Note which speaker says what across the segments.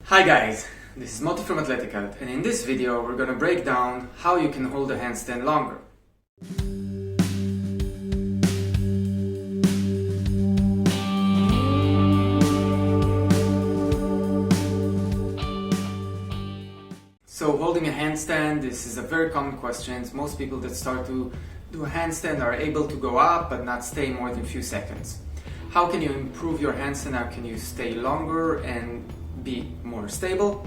Speaker 1: Hi guys, this is Moti from Athletica, and in this video we're gonna break down how you can hold a handstand longer. So holding a handstand, this is a very common question. Most people that start to do a handstand are able to go up but not stay more than a few seconds. How can you improve your handstand? How can you stay longer and be more stable?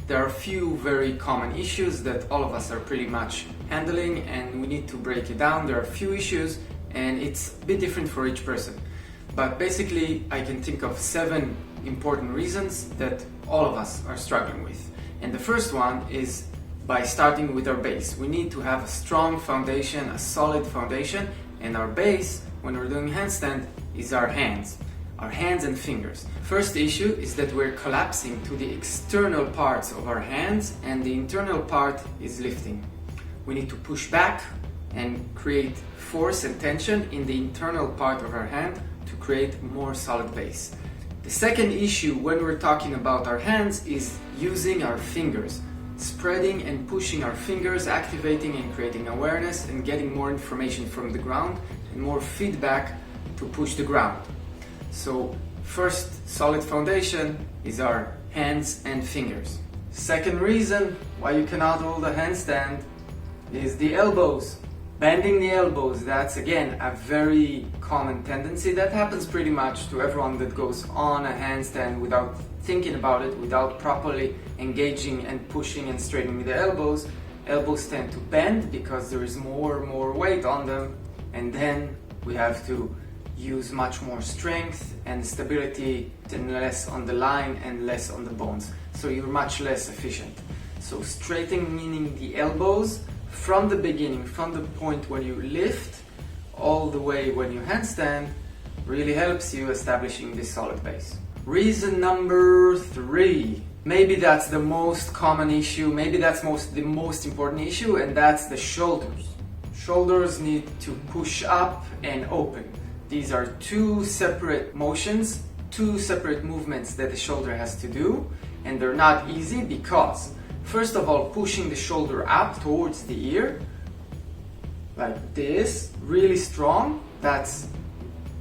Speaker 1: There are a few very common issues that all of us are pretty much handling, and we need to break it down. There are a few issues and it's a bit different for each person. But basically I can think of 7 important reasons that all of us are struggling with. And the first one is by starting with our base. We need to have a strong foundation, a solid foundation, and our base when we're doing handstand is our hands and fingers. First issue is that we're collapsing to the external parts of our hands and the internal part is lifting. We need to push back and create force and tension in the internal part of our hand to create more solid base. The second issue when we're talking about our hands is using our fingers, spreading and pushing our fingers, activating and creating awareness and getting more information from the ground and more feedback to push the ground. So first solid foundation is our hands and fingers. Second reason why you cannot hold a handstand is the elbows. Bending the elbows, that's again a very common tendency that happens pretty much to everyone that goes on a handstand without thinking about it, without properly engaging and pushing and straightening the elbows. Elbows tend to bend because there is more weight on them, and then we have to use much more strength and stability and less on the line and less on the bones. So you're much less efficient. So straightening, meaning the elbows, from the beginning, from the point when you lift all the way when you handstand, really helps you establishing this solid base. Reason number 3, maybe that's the most common issue, maybe that's the most important issue, and that's the shoulders. Shoulders need to push up and open. These are 2 separate motions, 2 separate movements that the shoulder has to do, and they're not easy because first of all, pushing the shoulder up towards the ear, like this, really strong. That's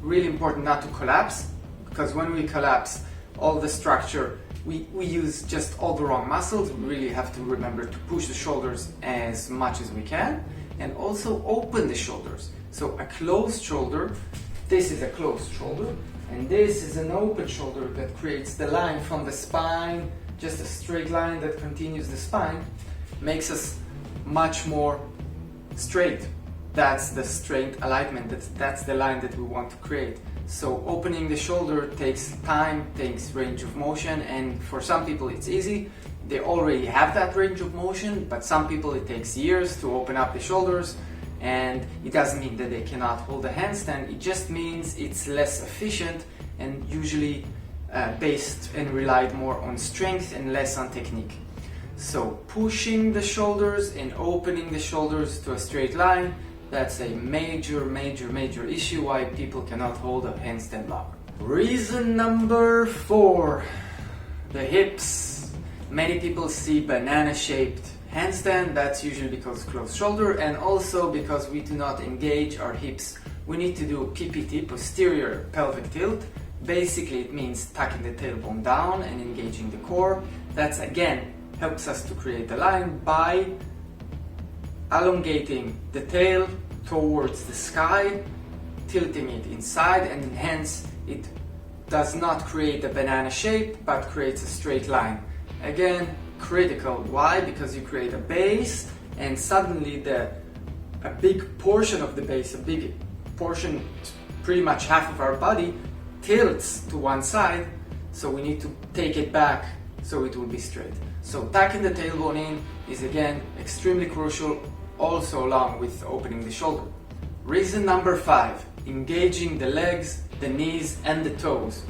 Speaker 1: really important not to collapse, because when we collapse all the structure, we use just all the wrong muscles. We really have to remember to push the shoulders as much as we can, and also open the shoulders. So a closed shoulder, this is a closed shoulder, and this is an open shoulder that creates the line from the spine. Just a straight line that continues the spine makes us much more straight. That's the straight alignment, that's the line that we want to create. So opening the shoulder takes time, takes range of motion, and for some people it's easy. They already have that range of motion, but some people it takes years to open up the shoulders, and it doesn't mean that they cannot hold a handstand. It just means it's less efficient and usually based and relied more on strength and less on technique. So pushing the shoulders and opening the shoulders to a straight line, that's a major issue why people cannot hold a handstand longer. Reason number 4, the hips. Many people see banana-shaped handstand. That's usually because closed shoulder, and also because we do not engage our hips. We need to do PPT, posterior pelvic tilt. Basically it means tucking the tailbone down and engaging the core. That's again helps us to create a line by elongating the tail towards the sky, tilting it inside, and hence it does not create a banana shape but creates a straight line. Again, critical. Why? Because you create a base and suddenly a big portion of the base, a big portion, pretty much half of our body, tilts to one side, so we need to take it back so it will be straight. So tucking the tailbone in is again extremely crucial, also along with opening the shoulder. Reason number 5, engaging the legs, the knees and the toes.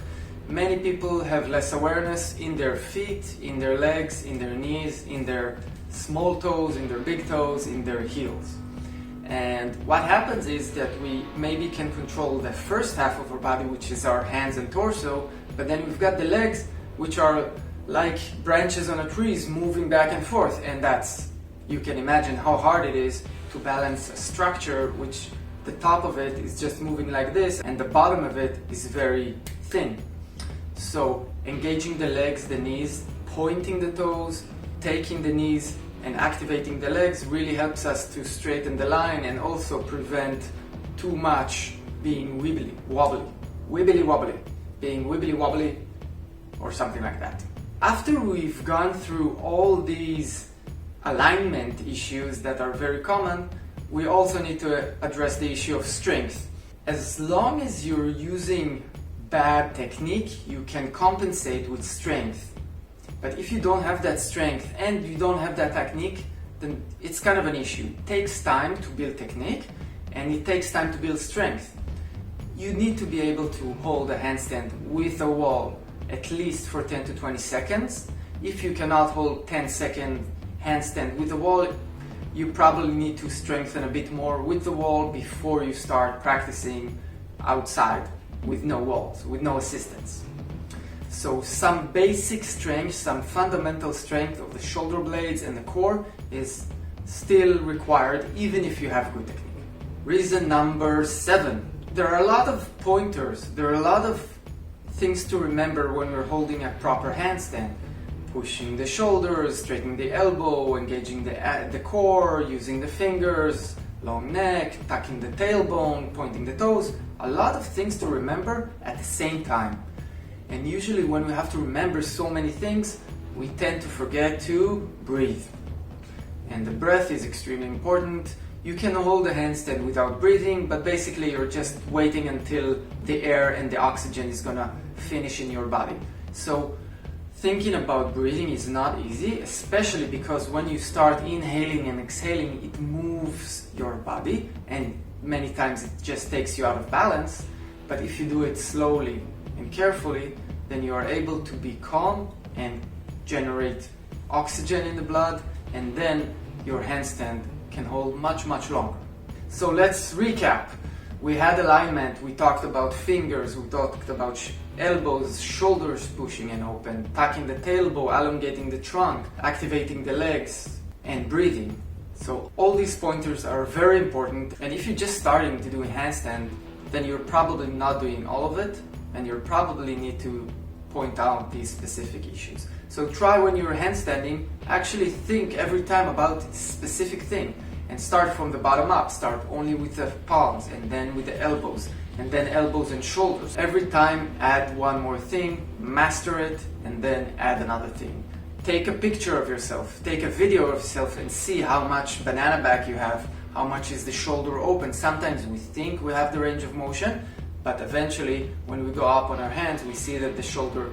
Speaker 1: Many people have less awareness in their feet, in their legs, in their knees, in their small toes, in their big toes, in their heels. And what happens is that we maybe can control the first half of our body, which is our hands and torso, but then we've got the legs, which are like branches on a tree is moving back and forth, and you can imagine how hard it is to balance a structure which the top of it is just moving like this and the bottom of it is very thin. So engaging the legs, the knees, pointing the toes, taking the knees and activating the legs really helps us to straighten the line and also prevent too much being wibbly wobbly, being wibbly wobbly or something like that. After we've gone through all these alignment issues that are very common, we also need to address the issue of strength. As long as you're using bad technique, you can compensate with strength. But if you don't have that strength and you don't have that technique, then it's kind of an issue. It takes time to build technique and it takes time to build strength. You need to be able to hold a handstand with a wall at least for 10 to 20 seconds. If you cannot hold 10-second handstand with the wall, you probably need to strengthen a bit more with the wall before you start practicing outside with no walls, with no assistance. So some basic strength, some fundamental strength of the shoulder blades and the core is still required even if you have good technique. Reason number 7. There are a lot of pointers, there are a lot of things to remember when we're holding a proper handstand. Pushing the shoulders, straightening the elbow, engaging the core, using the fingers, long neck, tucking the tailbone, pointing the toes. A lot of things to remember at the same time. And usually when we have to remember so many things, we tend to forget to breathe. And the breath is extremely important. You can hold a handstand without breathing, but basically you're just waiting until the air and the oxygen is gonna finish in your body. So thinking about breathing is not easy, especially because when you start inhaling and exhaling, it moves your body and many times it just takes you out of balance. But if you do it slowly and carefully, then you are able to be calm and generate oxygen in the blood, and then your handstand can hold much longer. So let's recap. We had alignment, we talked about fingers, we talked about elbows, shoulders pushing and open, tucking the tailbone, elongating the trunk, activating the legs, and breathing. So all these pointers are very important, and if you're just starting to do a handstand, then you're probably not doing all of it, and you probably need to point out these specific issues. So try when you're handstanding, actually think every time about a specific thing and start from the bottom up. Start only with the palms and then with the elbows and then elbows and shoulders. Every time add one more thing, master it, and then add another thing. Take a picture of yourself, take a video of yourself and see how much banana back you have, how much is the shoulder open. Sometimes we think we have the range of motion, but eventually when we go up on our hands, we see that the shoulder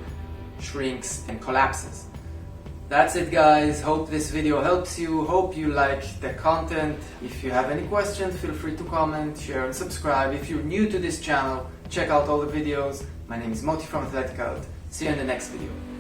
Speaker 1: shrinks and collapses. That's it, guys. Hope this video helps you. Hope you like the content. If you have any questions, feel free to comment, share and subscribe. If you're new to this channel, check out all the videos. My name is Moti from Athletic Health. See you in the next video.